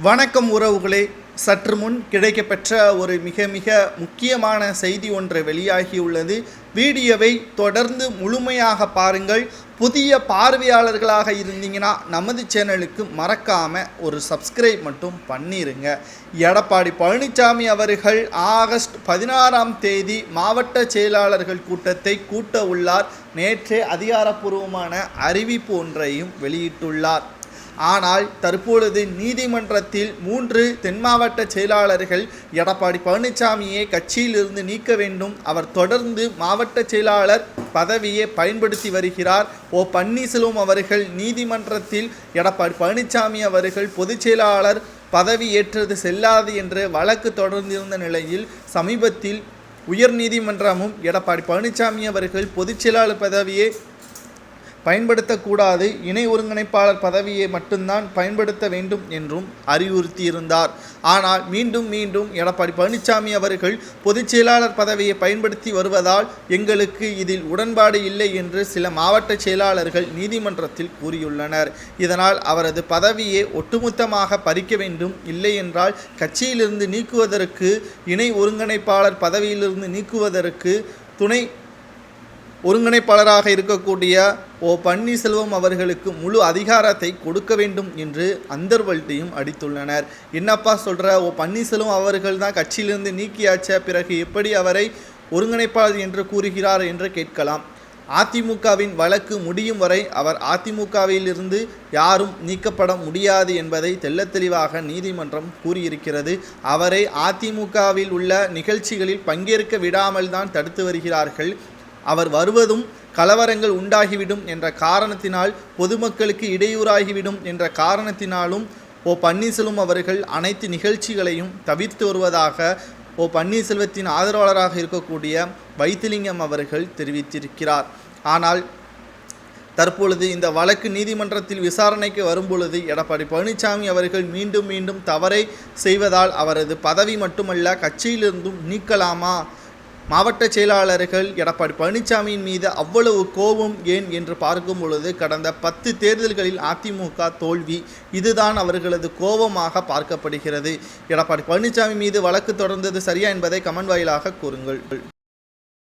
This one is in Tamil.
வணக்கம் உறவுகளே. சற்று முன் கிடைக்கப்பெற்ற ஒரு மிக முக்கியமான செய்தி ஒன்று வெளியாகியுள்ளது. வீடியோவை தொடர்ந்து முழுமையாக பாருங்கள். புதிய பார்வையாளர்களாக இருந்தீங்கன்னா நமது சேனலுக்கு மறக்காமல் ஒரு சப்ஸ்கிரைப் மட்டும் பண்ணிடுங்க. எடப்பாடி பழனிசாமி அவர்கள் ஆகஸ்ட் 16ஆம் தேதி மாவட்ட செயலாளர்கள் கூட்டத்தை கூட்ட உள்ளார். நேற்றே அதிகாரப்பூர்வமான அறிவிப்பு ஒன்றையும் வெளியிட்டுள்ளார். ஆனால் தற்பொழுது நீதிமன்றத்தில் 3 தென் மாவட்ட செயலாளர்கள் எடப்பாடி பழனிசாமியை கட்சியிலிருந்து நீக்க வேண்டும், அவர் தொடர்ந்து மாவட்ட செயலாளர் பதவியை பயன்படுத்தி வருகிறார். பன்னீர்செல்வம் அவர்கள் நீதிமன்றத்தில் எடப்பாடி பழனிசாமி அவர்கள் பொதுச் செயலாளர் பதவி ஏற்றது செல்லாது என்று வழக்கு தொடர்ந்திருந்த நிலையில் சமீபத்தில் உயர்நீதிமன்றமும் எடப்பாடி பழனிசாமி அவர்கள் பொதுச் செயலாளர் பதவியை பயன்படுத்தக்கூடாது, இணை ஒருங்கிணைப்பாளர் பதவியை மட்டும்தான் பயன்படுத்த வேண்டும் என்றும் அறிவுறுத்தியிருந்தார். ஆனால் மீண்டும் எடப்பாடி பழனிசாமி அவர்கள் பொதுச் செயலாளர் பதவியை பயன்படுத்தி வருவதால் எங்களுக்கு இதில் உடன்பாடு இல்லை என்று சில மாவட்ட செயலாளர்கள் நீதிமன்றத்தில் கூறியுள்ளனர். இதனால் அவரது பதவியை ஒட்டுமொத்தமாக பறிக்க வேண்டும், இல்லை என்றால் கட்சியிலிருந்து நீக்குவதற்கு, இணை ஒருங்கிணைப்பாளர் பதவியிலிருந்து நீக்குவதற்கு துணை ஒருங்கிணைப்பாளராக இருக்கக்கூடிய பன்னீர்செல்வம் அவர்களுக்கு முழு அதிகாரத்தை கொடுக்க வேண்டும் என்று அந்தர்வல்ட்டியும் அடித்துள்ளனர். என்னப்பா சொல்கிற, பன்னீர்செல்வம் அவர்கள் தான் கட்சியிலிருந்து நீக்கியாச்ச, பிறகு எப்படி அவரை ஒருங்கிணைப்பாளர் என்று கூறுகிறார் என்று கேட்கலாம். அதிமுகவின் வழக்கு முடியும் வரை அவர் அதிமுகவிலிருந்து யாரும் நீக்கப்பட முடியாது என்பதை தெள்ளத்தெளிவாக நீதிமன்றம் கூறியிருக்கிறது. அவரை அதிமுகவில் உள்ள நிகழ்ச்சிகளில் பங்கேற்க விடாமல் தான் தடுத்து வருகிறார்கள். அவர் வருவதும் கலவரங்கள் உண்டாகிவிடும் என்ற காரணத்தினால், பொதுமக்களுக்கு இடையூறாகிவிடும் என்ற காரணத்தினாலும் பன்னீர்செல்வம் அவர்கள் அனைத்து நிகழ்ச்சிகளையும் தவிர்த்து வருவதாக பன்னீர்செல்வத்தின் ஆதரவாளராக இருக்கக்கூடிய வைத்திலிங்கம் அவர்கள் தெரிவித்திருக்கிறார். ஆனால் தற்பொழுது இந்த வழக்கு நீதிமன்றத்தில் விசாரணைக்கு வரும்பொழுது எடப்பாடி பழனிசாமி அவர்கள் மீண்டும் தவறை செய்வதால் அவரது பதவி மட்டுமல்ல கட்சியிலிருந்தும் நீக்கலாமா, மாவட்ட செயலாளர்கள் எடப்பாடி பழனிசாமியின் மீது அவ்வளவு கோபம் ஏன் என்று பார்க்கும் பொழுது கடந்த 10 தேர்தல்களில் அதிமுக தோல்வி, இதுதான் அவர்களது கோபமாக பார்க்கப்படுகிறது. எடப்பாடி பழனிசாமி மீது வழக்கு தொடர்ந்தது சரியா என்பதை கமெண்ட் வாயிலாக கூறுங்கள்.